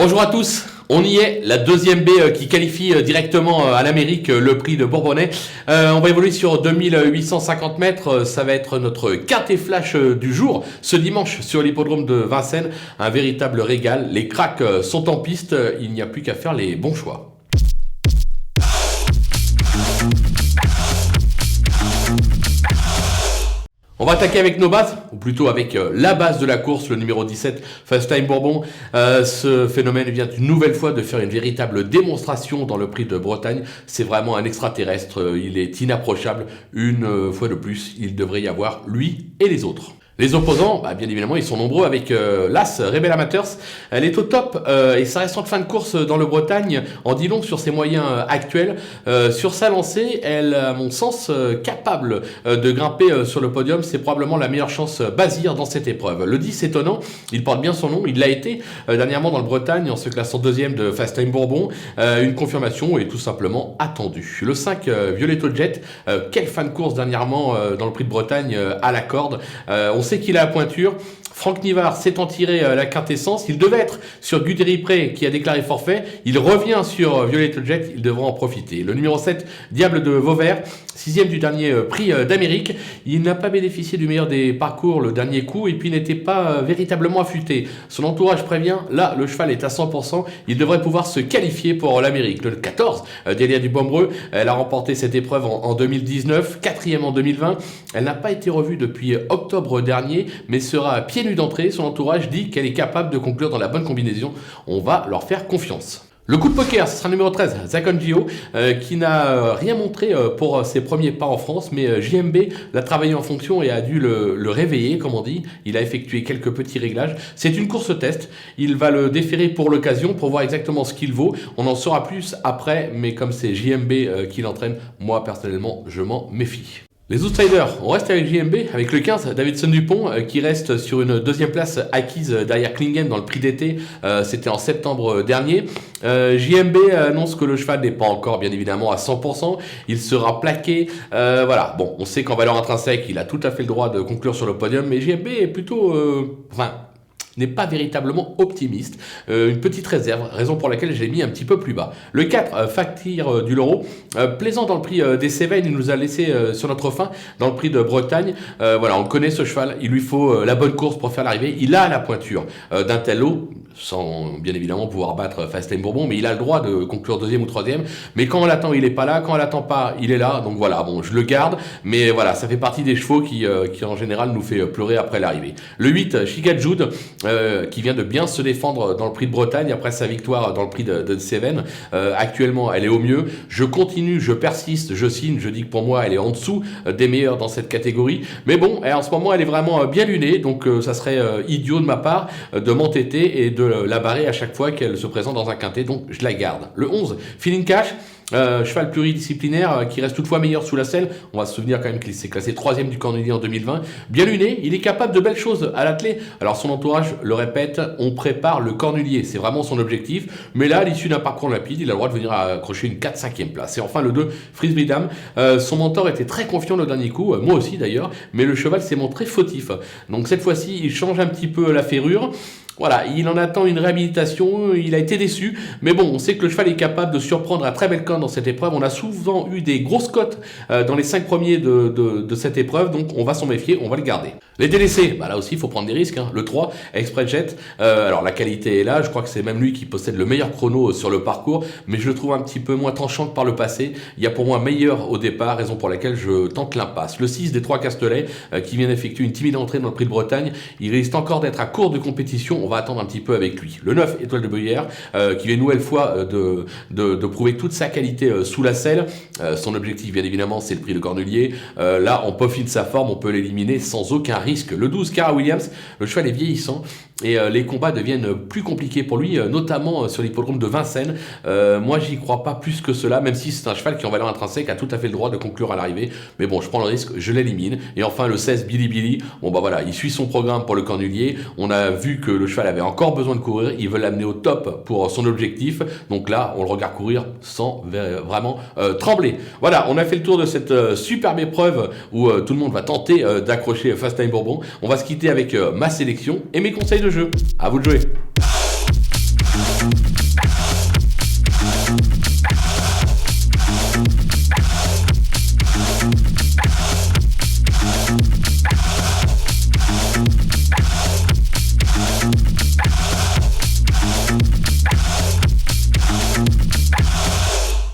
Bonjour à tous, on y est, la deuxième baie qui qualifie directement à l'Amérique le prix de Bourbonnais. On va évoluer sur 2850 mètres, ça va être notre quintet flash du jour. Ce dimanche sur l'hippodrome de Vincennes, un véritable régal. Les cracks sont en piste, il n'y a plus qu'à faire les bons choix. On va attaquer avec nos bases, ou plutôt avec la base de la course, le numéro 17, Fast Time Bourbon. Ce phénomène vient une nouvelle fois de faire une véritable démonstration dans le prix de Bretagne. C'est vraiment un extraterrestre, il est inapprochable. Une fois de plus, il devrait y avoir lui et les autres. Les opposants, bien évidemment, ils sont nombreux avec l'As Rebel Amateurs. Elle est au top et sa récente fin de course dans le Bretagne en dit long sur ses moyens actuels. Sur sa lancée, elle, à mon sens, capable de grimper sur le podium. C'est probablement la meilleure chance Bazir dans cette épreuve. Le 10 étonnant, il porte bien son nom. Il l'a été dernièrement dans le Bretagne en se classant deuxième de Fast Time Bourbon. Une confirmation est tout simplement attendue. Le 5, Violetto Jet. Quelle fin de course dernièrement dans le prix de Bretagne à la corde. On sait qu'il a la pointure. Franck Nivard s'étant tiré la quintessence, il devait être sur Guderi Pré qui a déclaré forfait. Il revient sur Violetto Jet, il devra en profiter. Le numéro 7, Diable de Vauvert, 6e du dernier prix d'Amérique. Il n'a pas bénéficié du meilleur des parcours le dernier coup et puis n'était pas véritablement affûté. Son entourage prévient, là le cheval est à 100%, il devrait pouvoir se qualifier pour l'Amérique. Le 14, Delia du Bombreux, elle a remporté cette épreuve en 2019, 4e en 2020. Elle n'a pas été revue depuis octobre dernier, mais sera à pieds nus d'entrée. Son entourage dit qu'elle est capable de conclure dans la bonne combinaison. On va leur faire confiance. Le coup de poker, ce sera le numéro 13, Zakon Gio, qui n'a rien montré pour ses premiers pas en France, mais JMB l'a travaillé en fonction et a dû le réveiller, comme on dit. Il a effectué quelques petits réglages. C'est une course test. Il va le déférer pour l'occasion, pour voir exactement ce qu'il vaut. On en saura plus après, mais comme c'est JMB qui l'entraîne, moi personnellement, je m'en méfie. Les outsiders, on reste avec JMB, avec le 15, Davidson Dupont, qui reste sur une deuxième place acquise derrière Klingen dans le prix d'été. C'était en septembre dernier. JMB annonce que le cheval n'est pas encore, bien évidemment, à 100%. Il sera plaqué. Voilà, bon, on sait qu'en valeur intrinsèque, il a tout à fait le droit de conclure sur le podium, mais JMB est plutôt... n'est pas véritablement optimiste. Une petite réserve, raison pour laquelle j'ai mis un petit peu plus bas. Le 4, Fakir du Loro, plaisant dans le prix des Cévennes, il nous a laissé sur notre fin dans le prix de Bretagne. Voilà, on connaît ce cheval, il lui faut la bonne course pour faire l'arrivée. Il a la pointure d'un tel lot, sans bien évidemment pouvoir battre Fast Time Bourbon, mais il a le droit de conclure deuxième ou troisième. Mais quand on l'attend, il est pas là. Quand on l'attend pas, il est là. Donc voilà, bon, je le garde. Mais voilà, ça fait partie des chevaux qui en général nous fait pleurer après l'arrivée. Le 8, Chica Jude, qui vient de bien se défendre dans le prix de Bretagne après sa victoire dans le prix de Cévennes. Actuellement, elle est au mieux. Je continue, je persiste, je signe. Je dis que pour moi, elle est en dessous des meilleurs dans cette catégorie. Mais bon, en ce moment, elle est vraiment bien lunée. Donc ça serait idiot de ma part de m'entêter et de la barrer à chaque fois qu'elle se présente dans un quintet. Donc je la garde. Le 11, Feeling Cash. Cheval pluridisciplinaire qui reste toutefois meilleur sous la selle. On va se souvenir quand même qu'il s'est classé 3e du Cornulier en 2020. Bien luné, il est capable de belles choses à l'attelé. Alors son entourage le répète, on prépare le Cornulier. C'est vraiment son objectif. Mais là, à l'issue d'un parcours rapide, il a le droit de venir accrocher une 4-5e place. Et enfin le 2, Frisbee Dame. Son mentor était très confiant le dernier coup, moi aussi d'ailleurs. Mais le cheval s'est montré fautif. Donc cette fois-ci, il change un petit peu la ferrure. Voilà, il en attend une réhabilitation, il a été déçu, mais bon, on sait que le cheval est capable de surprendre à très belle corne dans cette épreuve. On a souvent eu des grosses cotes dans les 5 premiers de cette épreuve, donc on va s'en méfier, on va le garder. Les délaissés, là aussi il faut prendre des risques, hein. Le 3, Express Jet, alors la qualité est là, je crois que c'est même lui qui possède le meilleur chrono sur le parcours, mais je le trouve un petit peu moins tranchant que par le passé. Il y a pour moi meilleur au départ, raison pour laquelle je tente l'impasse. Le 6 des 3 Castelets, qui vient d'effectuer une timide entrée dans le prix de Bretagne, il risque encore d'être à court de compétition. On va attendre un petit peu avec lui. Le 9, Étoile de Bruyère, qui vient une nouvelle fois de prouver toute sa qualité sous la selle. Son objectif, bien évidemment, c'est le prix de Cornulier. Là, on peaufine sa forme, on peut l'éliminer sans aucun risque. Le 12, Cara Williams, le cheval est vieillissant et les combats deviennent plus compliqués pour lui, notamment sur l'hippodrome de Vincennes. Moi, j'y crois pas plus que cela, même si c'est un cheval qui, en valeur intrinsèque, a tout à fait le droit de conclure à l'arrivée. Mais bon, je prends le risque, je l'élimine. Et enfin, le 16, Billy Billy. Bon, voilà, il suit son programme pour le Cornulier. On a vu que le cheval avait encore besoin de courir, il veut l'amener au top pour son objectif, donc là on le regarde courir sans vraiment trembler. Voilà, on a fait le tour de cette superbe épreuve où tout le monde va tenter d'accrocher Fast Time Bourbon. On va se quitter avec ma sélection et mes conseils de jeu. À vous de jouer.